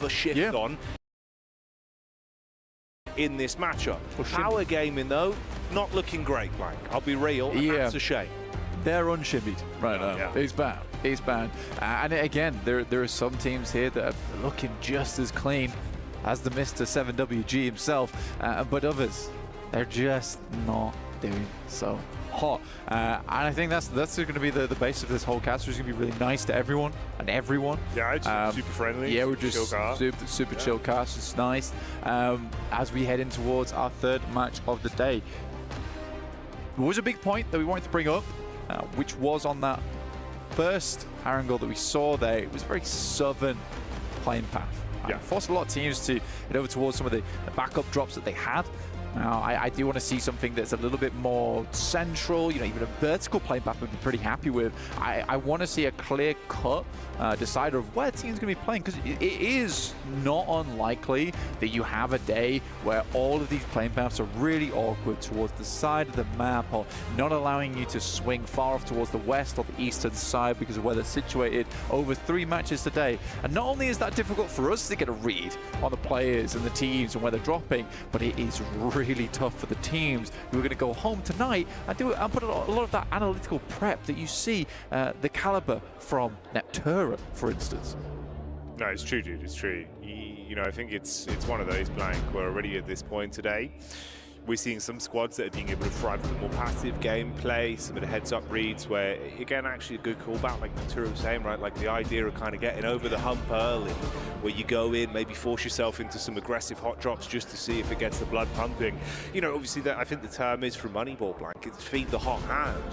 a shift on in this matchup. Power gaming, though, not looking great, Blank. I'll be real, and that's a shame. They're unshimmied right now. Yeah. It's bad. It's bad. And again, there are some teams here that are looking just as clean as the Mr. 7WG himself, but others, they're just not doing so hot. And I think that's going to be the base of this whole cast. It's going to be really nice to everyone and everyone. Yeah, it's super friendly. Yeah, we're just super chill cast. It's nice. As we head in towards our third match of the day, there was a big point that we wanted to bring up, which was on that first angle that we saw there. It was a very southern playing path. Forced a lot of teams to head over towards some of the backup drops that they had. Now, I do want to see something that's a little bit more central, you know, even a vertical playing path would be pretty happy with. I want to see a clear-cut decider of where teams going to be playing, because it is not unlikely that you have a day where all of these playing paths are really awkward towards the side of the map, or not allowing you to swing far off towards the west or the eastern side because of where they're situated over 3 matches today. And not only is that difficult for us to get a read on the players and the teams and where they're dropping, but it is really tough for the teams who are going to go home tonight and put a lot of that analytical prep that you see the caliber from Neptura, for instance. No, it's true, dude. It's true. You know, I think it's one of those, Blank. We're already at this point today. We're seeing some squads that are being able to thrive with more passive gameplay, some of the heads-up reads where, again, actually a good callback, like Neptura was saying, right? Like the idea of kind of getting over the hump early, where you go in, maybe force yourself into some aggressive hot drops just to see if it gets the blood pumping. You know, obviously, I think the term is from Moneyball, Blank. It's feed the hot hand.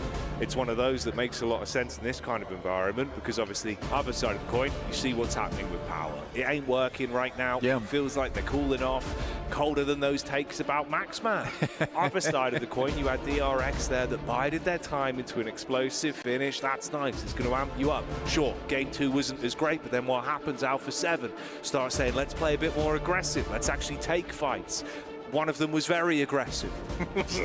It's one of those that makes a lot of sense in this kind of environment, because obviously, other side of the coin, you see what's happening with Power. It ain't working right now. It feels like they're cooling off. Colder than those takes about Max Man. Other side of the coin, you had DRX there that bided their time into an explosive finish. That's nice. It's going to amp you up. Sure, game 2 wasn't as great, but then what happens? Alpha 7 starts saying, let's play a bit more aggressive. Let's actually take fights. One of them was very aggressive.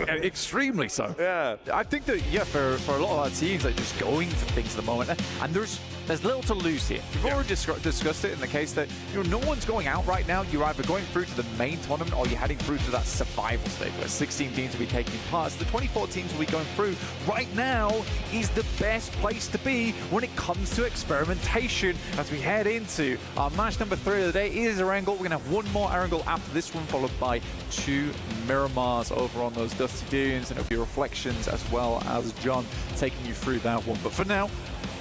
Extremely so. Yeah. I think that, for a lot of our teams, they're just going for things at the moment. And there's little to lose here. We've already discussed it in the case that, you know, no one's going out right now. You're either going through to the main tournament or you're heading through to that survival stage where 16 teams will be taking part. So the 24 teams will be going through. Right now is the best place to be when it comes to experimentation as we head into our match number 3 of the day. It is Erangel. We're going to have one more Erangel after this one, followed by 2 Miramars over on those Dusty Dunes, and it'll be Reflections as well as John taking you through that one. But for now,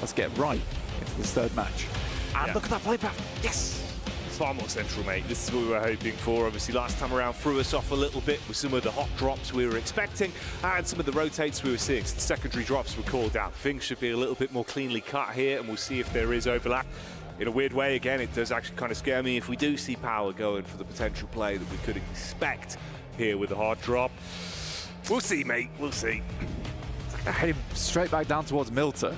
let's get right into this third match. And look at that play path. Yes! It's far more central, mate. This is what we were hoping for. Obviously, last time around threw us off a little bit with some of the hot drops we were expecting and some of the rotates we were seeing. So the secondary drops were called out. Things should be a little bit more cleanly cut here, and we'll see if there is overlap. In a weird way, again, it does actually kind of scare me if we do see Power going for the potential play that we could expect here with a hard drop. We'll see, mate. We'll see. Heading straight back down towards Milta,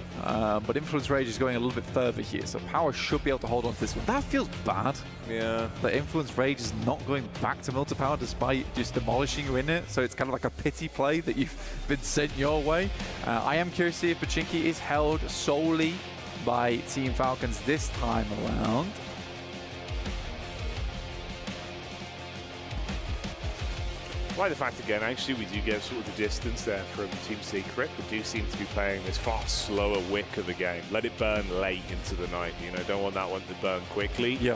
but Influence Rage is going a little bit further here, so Power should be able to hold on to this one. That feels bad. Yeah. The Influence Rage is not going back to Milta Power despite just demolishing you in it, so it's kind of like a pity play that you've been sent your way. I am curious to see if Pachinki is held solely by Team Falcons this time around. By the fact, again, actually, we do get sort of the distance there from Team Secret, but do seem to be playing this far slower wick of the game. Let it burn late into the night, you know, don't want that one to burn quickly. Yeah.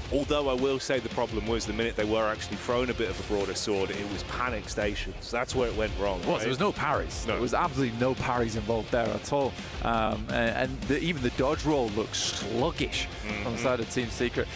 Although I will say the problem was the minute they were actually throwing a bit of a broader sword, it was panic stations. That's where it went wrong. Well, there was no parries. No. There was absolutely no parries involved there at all. Even the dodge roll looks sluggish on the side of Team Secret.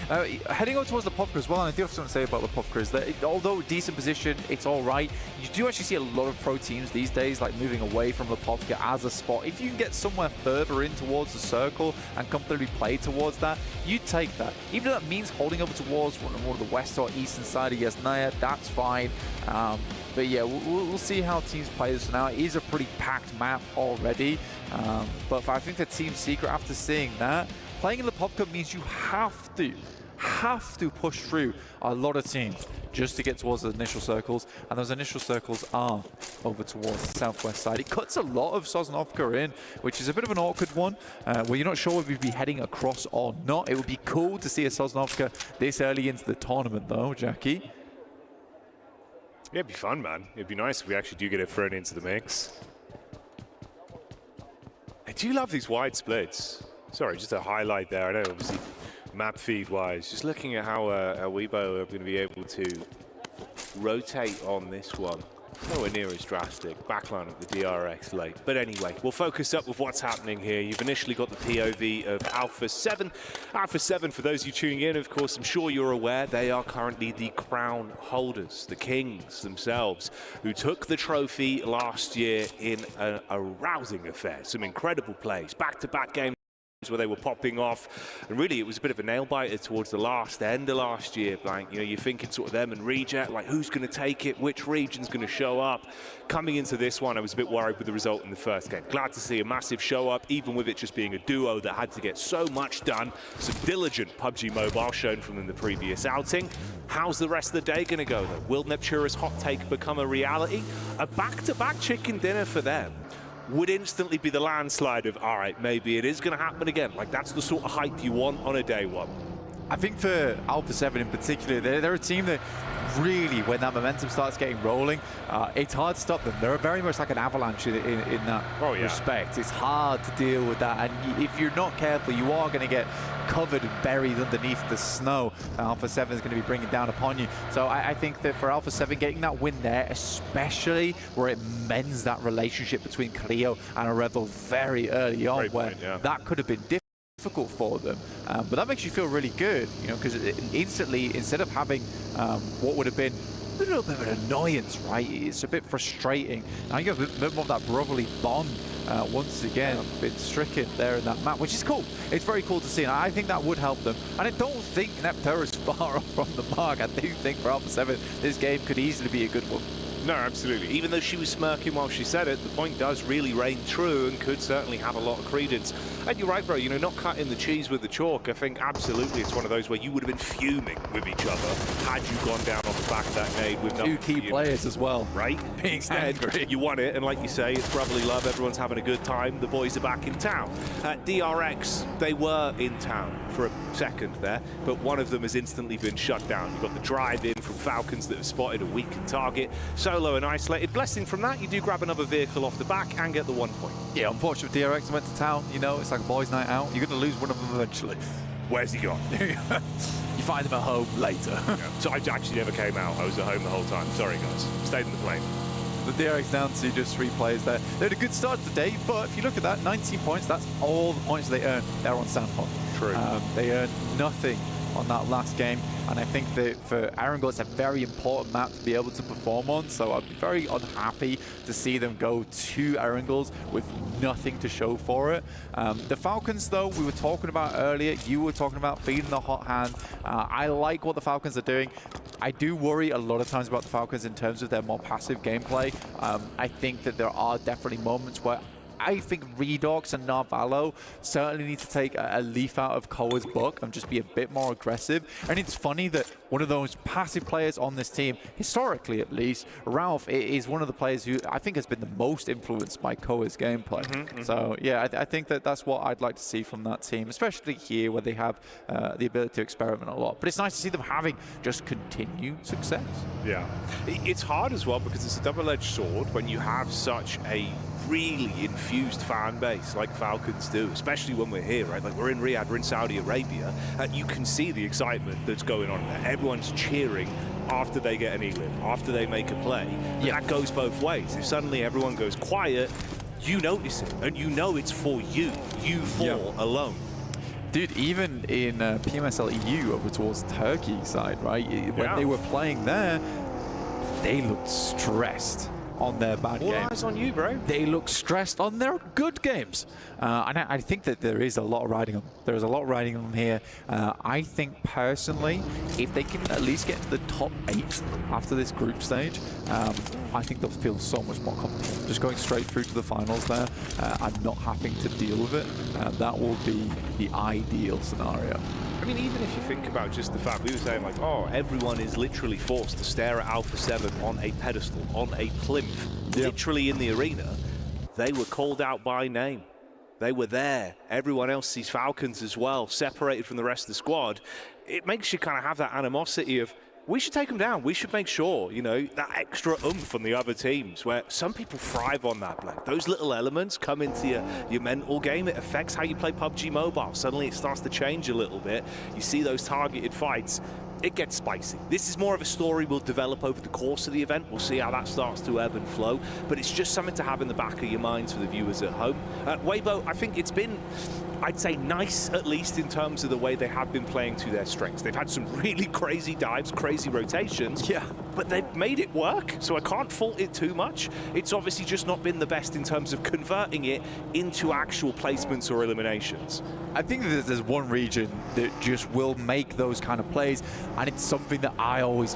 Heading on towards the Popka as well, and I do have something to say about the Popka is that although decent position, it's all right. You do actually see a lot of pro teams these days like moving away from the Popka as a spot. If you can get somewhere further in towards the circle and comfortably play towards that, you take that. Even if that means holding over towards one of the west or eastern side of Yasnaya, that's fine. But yeah, we'll see how teams play this now. It is a pretty packed map already. But I think that Team Secret, after seeing that, playing in the Pop Cup means you have have to push through a lot of teams just to get towards the initial circles, and those initial circles are over towards the southwest side. It cuts a lot of Sosnovka in, which is a bit of an awkward one, where you're not sure if we'd be heading across or not. It would be cool to see a Sosnovka this early into the tournament, though, Jackie. Yeah, it'd be fun, man. It'd be nice if we actually do get it thrown into the mix. I do love these wide splits. Sorry, just a highlight there. I know, obviously, map feed-wise, just looking at how Weibo are going to be able to rotate on this one. Nowhere near as drastic. Backline of the DRX late. But anyway, we'll focus up with what's happening here. You've initially got the POV of Alpha 7. Alpha 7, for those of you tuning in, of course, I'm sure you're aware, they are currently the crown holders, the kings themselves, who took the trophy last year in a rousing affair. Some incredible plays, back-to-back games where they were popping off, and really it was a bit of a nail-biter towards the end of last year. Like, you know, you're thinking sort of them and Reject, like who's going to take it, which region's going to show up. Coming into this one, I was a bit worried with the result in the first game. Glad to see a massive show up, even with it just being a duo that had to get so much done. Some diligent PUBG Mobile shown from them in the previous outing. How's the rest of the day going to go, though? Will Neptura's hot take become a reality? A back-to-back chicken dinner for them would instantly be the landslide of, all right, maybe it is going to happen again. Like, that's the sort of hype you want on a day one. I think for Alpha 7 in particular, they're a team that really, when that momentum starts getting rolling, it's hard to stop them. They're very much like an avalanche in that respect. It's hard to deal with that, and if you're not careful, you are going to get covered and buried underneath the snow. Alpha 7 is going to be bringing down upon you. So I think that for Alpha 7, getting that win there, especially where it mends that relationship between Cleo and a Rebel very early on, where that could have been difficult for them, but that makes you feel really good, you know, because instantly, instead of having what would have been a little bit of an annoyance, right, it's a bit frustrating. Now you have a bit more of that brotherly bond once again been stricken there in that map, which is cool. It's very cool to see, and I think that would help them. And I don't think Neptura is far off from the mark. I do think for Alpha 7, this game could easily be a good one. No, absolutely. Even though she was smirking while she said it, the point does really reign true and could certainly have a lot of credence. And you're right, bro, you know, not cutting the cheese with the chalk. I think absolutely it's one of those where you would have been fuming with each other had you gone down on the back of that nade with two key players as well. Right? Instead, you won it, and like you say, it's brotherly love, everyone's having a good time, the boys are back in town. DRX, they were in town for a second there, but one of them has instantly been shut down. You've got the drive in from Falcons that have spotted a weakened target. Solo and isolated. Blessing from that, you do grab another vehicle off the back and get the 1 point. Yeah, unfortunately, DRX went to town. You know, it's like a boys' night out. You're going to lose one of them eventually. Where's he gone? You find him at home later. So I actually never came out. I was at home the whole time. Sorry, guys. Stayed in the plane. The DRX down to just 3 players there. They had a good start to the day, but if you look at that, 19 points, that's all the points they earned there on Sandpot. True. They earned nothing on that last game, and I think that for Erangel, it's a very important map to be able to perform on, so I'd be very unhappy to see them go to Erangels with nothing to show for it. The Falcons, though, we were talking about earlier, you were talking about feeding the hot hand. I like what the Falcons are doing. I do worry a lot of times about the Falcons in terms of their more passive gameplay. I think that there are definitely moments where I think Redox and Narvalo certainly need to take a leaf out of Koa's book and just be a bit more aggressive. And it's funny that one of those passive players on this team, historically at least, Ralph is one of the players who I think has been the most influenced by Koa's gameplay. So yeah, I think that that's what I'd like to see from that team, especially here where they have the ability to experiment a lot. But it's nice to see them having just continued success. Yeah, it's hard as well because it's a double-edged sword when you have such a really infused fan base like Falcons do, especially when we're here, right? Like we're in Riyadh, we're in Saudi Arabia, and you can see the excitement that's going on there. Everyone's cheering after they get an elim, after they make a play. That goes both ways. If suddenly everyone goes quiet, you notice it, and you know it's for you four alone. Dude, even in PMSL EU over towards Turkey side, right? When they were playing there, they looked stressed on their bad games. All eyes on you, bro. They look stressed on their good games. And I think that there is a lot riding them. There's a lot riding them here. I think personally, if they can at least get to the top 8 after this group stage, I think they'll feel so much more comfortable. Just going straight through to the finals there and not having to deal with it, that will be the ideal scenario. I mean, even if you think about just the fact, we were saying like, oh, everyone is literally forced to stare at Alpha 7 on a pedestal, on a plinth, literally in the arena. They were called out by name. They were there. Everyone else sees Falcons as well, separated from the rest of the squad. It makes you kind of have that animosity of, we should take them down. We should make sure, you know, that extra oomph on the other teams, where some people thrive on that, Blake. Those little elements come into your mental game. It affects how you play PUBG Mobile. Suddenly it starts to change a little bit. You see those targeted fights. It gets spicy. This is more of a story we'll develop over the course of the event. We'll see how that starts to ebb and flow, but it's just something to have in the back of your minds for the viewers at home. Weibo, I think it's been, I'd say, nice, at least in terms of the way they have been playing to their strengths. They've had some really crazy dives, crazy rotations, but they've made it work, so I can't fault it too much. It's obviously just not been the best in terms of converting it into actual placements or eliminations. I think that there's one region that just will make those kind of plays, and it's something that I always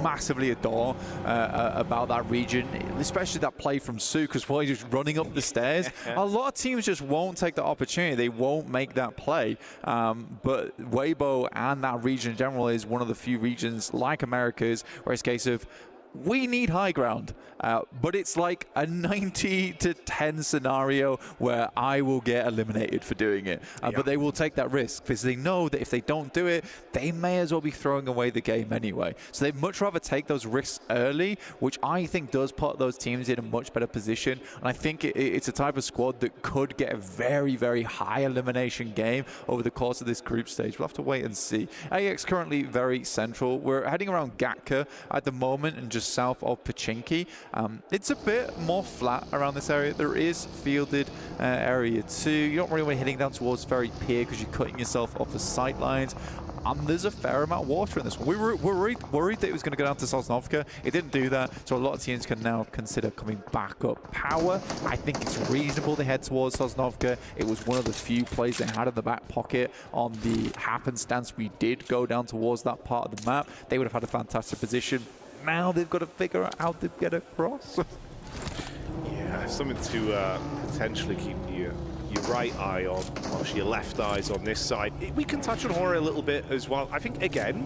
massively adore about that region, especially that play from Sucas while he's just running up the stairs. A lot of teams just won't take the opportunity. They won't make that play. But Weibo and that region in general is one of the few regions like Americas where it's a case of, we need high ground, but it's like a 90-10 scenario where I will get eliminated for doing it. But they will take that risk because they know that if they don't do it, they may as well be throwing away the game anyway. So they'd much rather take those risks early, which I think does put those teams in a much better position. And I think it's a type of squad that could get a very, very high elimination game over the course of this group stage. We'll have to wait and see. AX currently very central. We're heading around Gatka at the moment and just south of Pachinki. It's a bit more flat around this area. There is fielded area 2. You don't really want to be heading down towards very pier because you're cutting yourself off the sight lines. There's a fair amount of water in this one. We were worried that it was going to go down to Sosnovka. It didn't do that, so a lot of teams can now consider coming back up. Power, I think it's reasonable they head towards Sosnovka. It was one of the few plays they had in the back pocket. On the happenstance we did go down towards that part of the map, they would have had a fantastic position. Now they've got to figure out how to get across. Yeah, something to potentially keep your right eye on, whilst your left eye's on this side. We can touch on Horror a little bit as well. I think, again,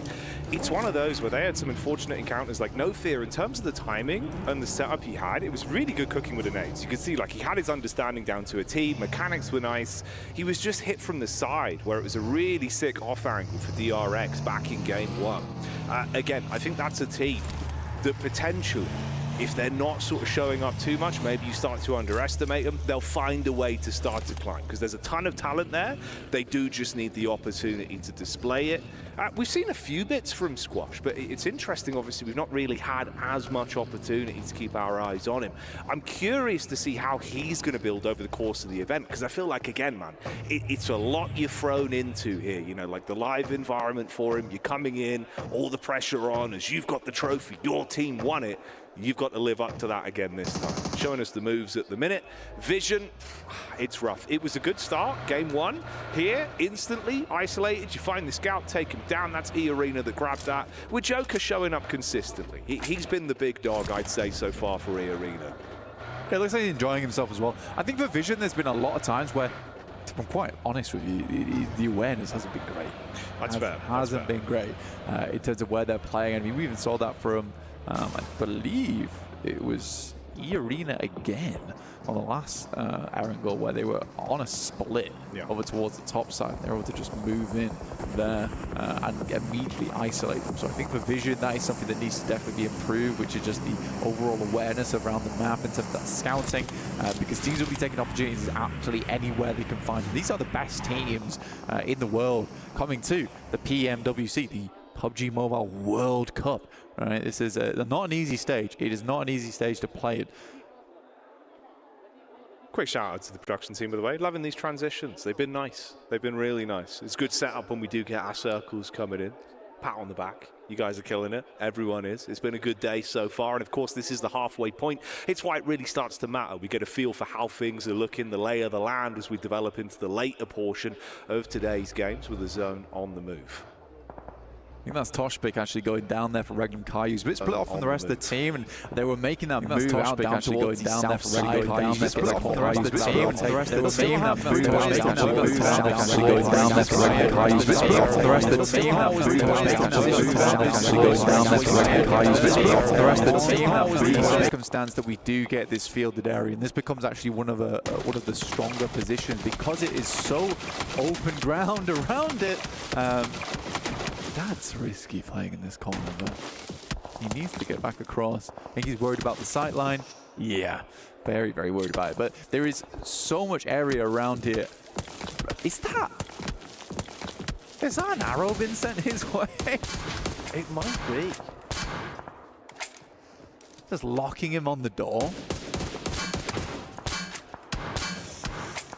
it's one of those where they had some unfortunate encounters, like No Fear. In terms of the timing and the setup he had, it was really good cooking with the nades. You could see, like, he had his understanding down to a T. Mechanics were nice. He was just hit from the side, where it was a really sick off angle for DRX back in game 1. Again, I think that's a team that potentially, if they're not sort of showing up too much, maybe you start to underestimate them, they'll find a way to start to climb, because there's a ton of talent there. They do just need the opportunity to display it. We've seen a few bits from Squash, but it's interesting, obviously, we've not really had as much opportunity to keep our eyes on him. I'm curious to see how he's going to build over the course of the event, because I feel like, again, man, it's a lot you're thrown into here, you know, like the live environment for him, you're coming in, all the pressure on, as you've got the trophy, your team won it. You've got to live up to that again this time. Showing us the moves at the minute. Vision, it's rough. It was a good start, game 1. Here, instantly isolated. You find the scout, take him down. That's E-Arena that grabbed that. With Joker showing up consistently. He's been the big dog, I'd say, so far for E-Arena. It looks like he's enjoying himself as well. I think for Vision, there's been a lot of times where, if I'm quite honest with you, the awareness hasn't been great. That's fair. Hasn't been great in terms of where they're playing. I mean, we even saw that from, I believe it was E-Arena again on the last Erangel, where they were on a split over towards the top side. They were able to just move in there and immediately isolate them. So I think for Vision, that is something that needs to definitely be improved, which is just the overall awareness around the map in terms of that scouting, because teams will be taking opportunities absolutely anywhere they can find them. These are the best teams in the world coming to the PMWC, the PUBG Mobile World Cup. Right, this is not an easy stage. It is not an easy stage to play it. Quick shout out to the production team, by the way. Loving these transitions. They've been nice. They've been really nice. It's good setup when we do get our circles coming in. Pat on the back. You guys are killing it. Everyone is. It's been a good day so far. And of course, this is the halfway point. It's why it really starts to matter. We get a feel for how things are looking, the lay of the land, as we develop into the later portion of today's games with the zone on the move. I think that's Toshpik actually going down there for Regnum Kayus, a bit split off from the rest of the team, and they were making that move out down towards the south side. Kayus split off from the rest of the team, and the rest of the team have moved down towards the south side. Going down there for Regnum Kayus, split off from the rest of the team. Actually goes down there for Regnum Kayus, split off from the rest of the team. The circumstance that we do get this fielded area, and this becomes actually one of the stronger positions because it is so open ground around it. That's risky playing in this corner, but he needs to get back across. I think he's worried about the sight line. Yeah, very, very worried about it. But there is so much area around here. Is that an arrow been sent his way? It might be. Just locking him on the door.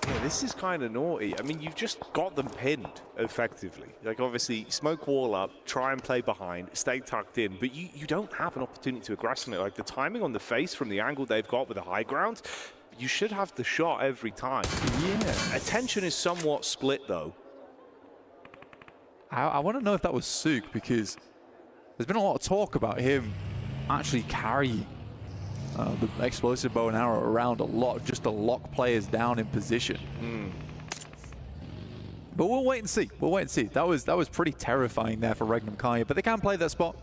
Yeah, this is kind of naughty. I mean, you've just got them pinned, effectively. Like, obviously, smoke wall up, try and play behind, stay tucked in, but you don't have an opportunity to aggress on it. Like, the timing on the face from the angle they've got with the high ground, you should have the shot every time. Yeah. Attention is somewhat split, though. I want to know if that was Suk, because there's been a lot of talk about him actually carrying the explosive bow and arrow around a lot, just to lock players down in position. But we'll wait and see. We'll wait and see. That was pretty terrifying there for Regnum Kaya, but they can play that spot.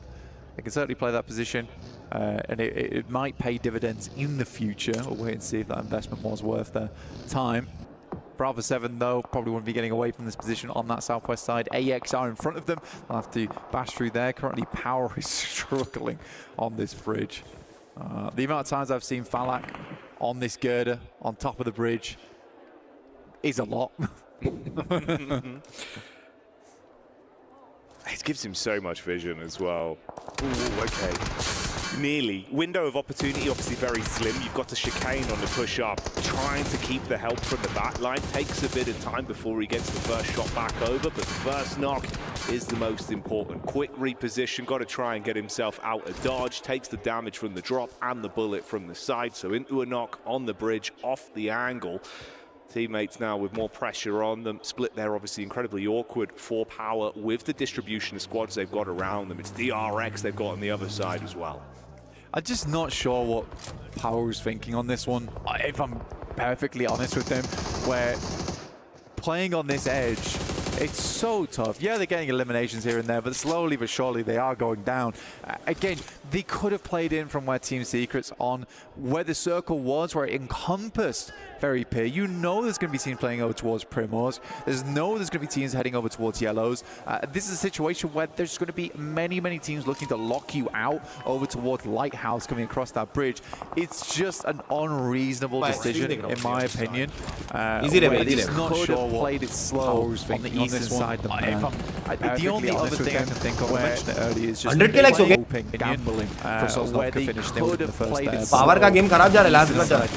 They can certainly play that position, and it might pay dividends in the future. We'll wait and see if that investment was worth their time. Bravo 7, though, probably wouldn't be getting away from this position on that southwest side. AX are in front of them. They'll have to bash through there. Currently, Power is struggling on this bridge. The amount of times I've seen Falak on this girder, on top of the bridge, is a lot. It gives him so much vision as well. Ooh, okay. Nearly. Window of opportunity, obviously very slim. You've got to chicane on the push up. Trying to keep the help from the back line. Takes a bit of time before he gets the first shot back over, but the first knock is the most important. Quick reposition, got to try and get himself out of dodge. Takes the damage from the drop and the bullet from the side. So into a knock on the bridge, off the angle. Teammates now with more pressure on them. Split there, obviously incredibly awkward for Power with the distribution of squads they've got around them. It's DRX they've got on the other side as well. I'm just not sure what Power is thinking on this one, if I'm perfectly honest with them, where playing on this edge, it's so tough. Yeah, they're getting eliminations here and there, but slowly but surely they are going down. Again, they could have played in from where Team Secret's on, where the circle was, where it encompassed very P. You know there's going to be teams playing over towards Primors. There's going to be teams heading over towards Yellows. This is a situation where there's going to be many, many teams looking to lock you out over towards Lighthouse coming across that bridge. It's just an unreasonable decision, in my opinion. We're just not sure what played it slow on the eastern side. The only other thing I can think of, I mentioned it earlier, is just hoping, gambling where they could have played it slow. Power का game खराब जा रहा है last में बचा है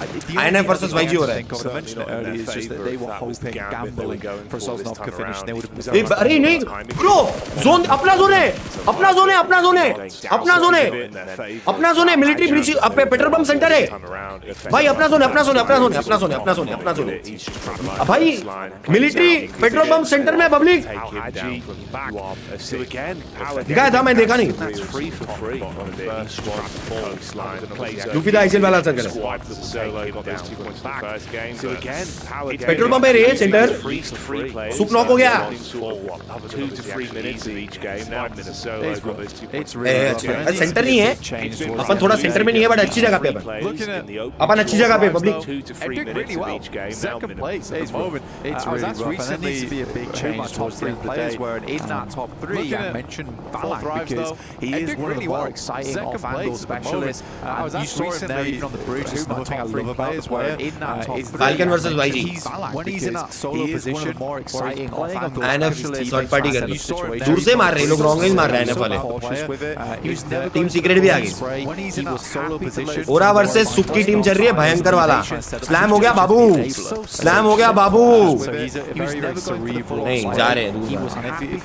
INF versus YG हो रहा है I mentioned it earlier, is just that they were hoping, gambling for Sosnov to finish, and they would have been अरे नहीं ब्रो जोन अपना जोन है अपना जोन है अपना जोन है अपना जोन है अपना जोन है मिलिट्री ब्रिज पे पेट्रोल पंप सेंटर है भाई अपना जोन है अपना जोन है अपना जोन है अपना जोन है अपना जोन है अपना जोन है भाई मिलिट्री पेट्रोल पंप सेंटर में पब्लिक दिखाया था मैं देखा नहीं यूपी दा आईसीएल वाला सर करे पेट्रोल पंप है रे सेंटर सुप नॉक हो गया सेंटर नहीं है अपन थोड़ा सेंटर में नहीं है बट अच्छी जगह पे अपन अच्छी जगह पे public Falcon versus YG. When he's in that solo position, more exciting. INF third party कर रही दूर से मार रहे हैं लोग रॉन्ग में मार रहे हैं वाले टीम सीक्रेट भी आ गई ओरा वर्सेस सुप की टीम चल रही है भयंकर वाला स्लैम हो गया बाबू स्लैम हो गया बाबू नहीं जा रहे हैं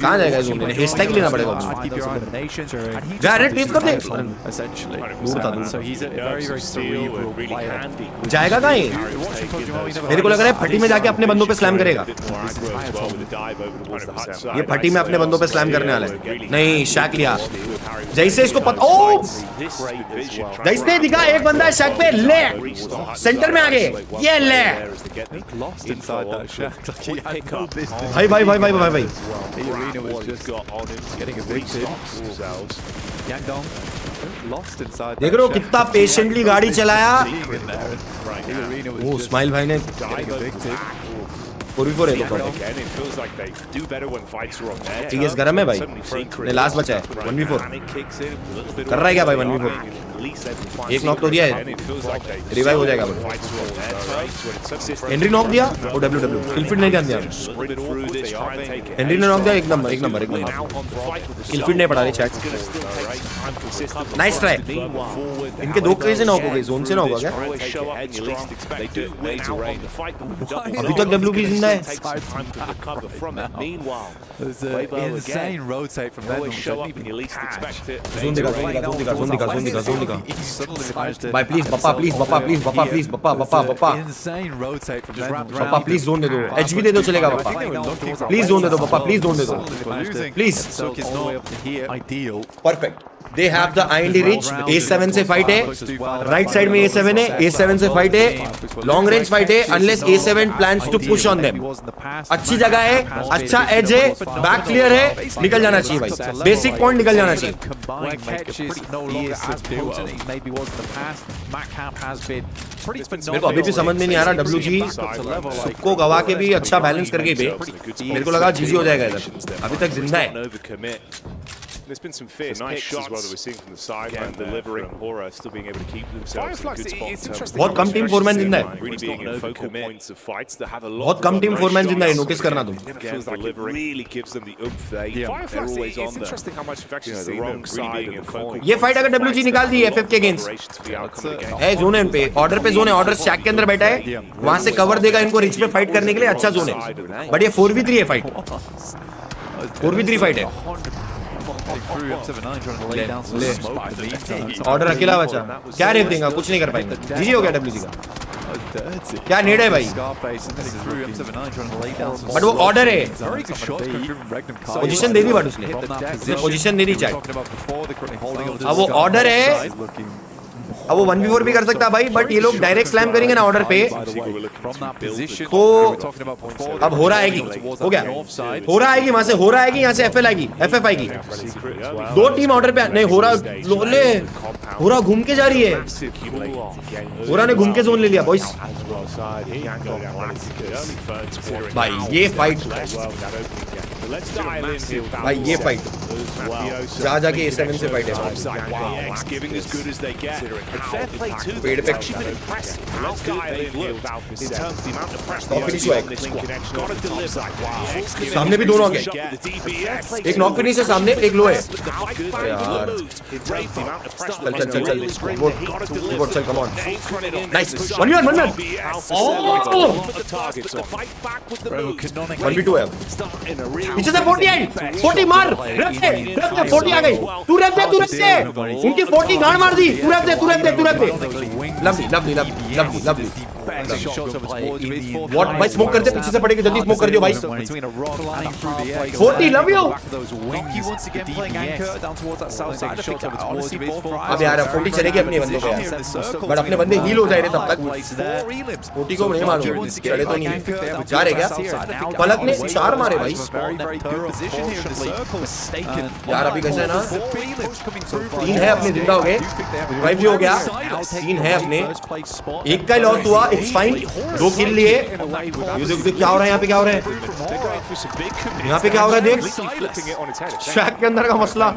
कहाँ जाएगा जोन में हेस्टा के लेना पड़ेगा जा रहे टीम कर दे दूर था दूर जाएगा कहाँ ये? मेरे को लग रहा है फटी में जाके अपने बंदों पे स्लैम करेगा। ये फटी में अपने बंदों पे स्लैम करने वाला है। नहीं, शैक लिया। जैसे इसको पता, ओ जैसे दिखा एक बंदा है शैक पे, ले सेंटर में आ गए, ये ले भाई भाई भाई भाई भाई भाई देख रहे हो कितना पेशेंटली गाड़ी चलाया। ओ स्माइल भाई ने 4v4 है तो टीएस गरम है भाई, ने लास्ट बचा है 1v4 कर रहा है क्या भाई? 1v4 एक नॉक तो दिया है, रिवाइव हो जाएगा भाई। हेनरी नॉक दिया और डब्ल्यू किलफीड नहीं ध्यान दिया। हेनरी ने नॉक दिया, एक नंबर एक नंबर एक नंबर। किलफीड नहीं पड़ा रही चैट, नाइस ट्राई। इनके दो कैसे नॉक हो गए, जोन से नॉक हो गया। अभी तक डब्ल्यू भी जिंदा है। Insane rotate from them. Zone दिखा जोन दिखा जोन दिखा जोन दिखा जोन दिखा जोन दिखा भाई please Bappa please Bappa please Bappa please Bappa Bappa Bappa Insane rotate from them. Bappa please zone दे दो, एचपी दे दो चलेगा बप्पा प्लीज जोन दे दो बप्पा प्लीज जोन दे दो please. Ideal. Perfect, they have the IND rich. A7 से फाइट है, राइट साइड में A7 है, A7 से फाइट है, लॉन्ग रेंज फाइट है unless A7 plans to push on them. अच्छी जगह है, अच्छा एज है, बैक क्लियर है, निकल जाना चाहिए भाई, बेसिक पॉइंट निकल जाना चाहिए। मेरे को अभी भी समझ में नहीं आ रहा WG सबको गवा के भी अच्छा बैलेंस करके भी मेरे को लगा जीजी हो जाएगा इधर, अभी तक जिंदा है। There's been some fierce kicks as well that we're seeing from the sideline, delivering. Hora still being able to keep themselves in good spots. बहुत कम टीम फोरमैन जिंदा है, Really being in focal points of fights that have a lot. बहुत कम team foreman जिंदा है, notice करना तुम। Feels like it really gives them the oomph there. They're always on there. It's interesting how much you've actually seen them really being in focal. ये fight अगर WG निकाल दी FF के against है, zone है पे, order पे zone है, order शैक के अंदर बैठा है, वहां से कवर देगा इनको रिच पे फाइट करने के लिए, अच्छा जोन है। बट ये 4v3 है फाइट, 4v3 फाइट है। ऑर्डर अकेला बचा, क्या रेप देगा, कुछ नहीं कर पाएंगे। जीजी हो गया WG का, क्या नेड है भाई, बट वो ऑर्डर है, पोजीशन दे दी बट उसने पोजीशन दे दी चैट। अब वो ऑर्डर है, अब वो 1v4 भी कर सकता है भाई, बट ये लोग डायरेक्ट स्लैम करेंगे ना ऑर्डर पे, तो अब हो रहा आएगी, हो गया हो रहा आएगी, वहां से हो रहा आएगी, यहाँ से FL आएगी, FF आएगी, दो टीम ऑर्डर पे नहीं हो रहा। ले हो रहा घूम के जा रही है, हो रहा ने घूम के जोन ले लिया बॉयज। भाई ये फाइट, भाई ये फाइट जा जाके A7 से फाइट है, पेड़ पे सामने भी दोनों आ गए, एक नॉक फिनिश है सामने, एक लो है यार। चल चल चल चल रिपोर्ट चल, come on nice 1v1 1v2 है। पीछे से 40 मार, रख दे 40 आ गई, तू रख दे उनकी 40 गाड़ मार दी, तू रख दे लवली व्हाट भाई, स्मोक करते पीछे से पड़ेगी, जल्दी स्मोक कर दियो भाई। 40 लव यू। अब यार 40 चलेगी अपने बंदों पे यार, बट अपने बंदे हील हो जाए तब तक। 40 को नहीं मालूम चले तो नहीं जा रहे क्या, पलक ने 4 मारे भाई यार। अभी कैसे है ना, 3 है अपने, जिंदा हो गए, रिवाइव भी हो गया, 3 है अपने, एक का लॉस हुआ, इट्स फाइन, 2 किल लिए। ये देख क्या हो रहा है यहाँ पे, क्या हो रहा है यहाँ पे, क्या हो रहा है देख, शैक के अंदर का मसला।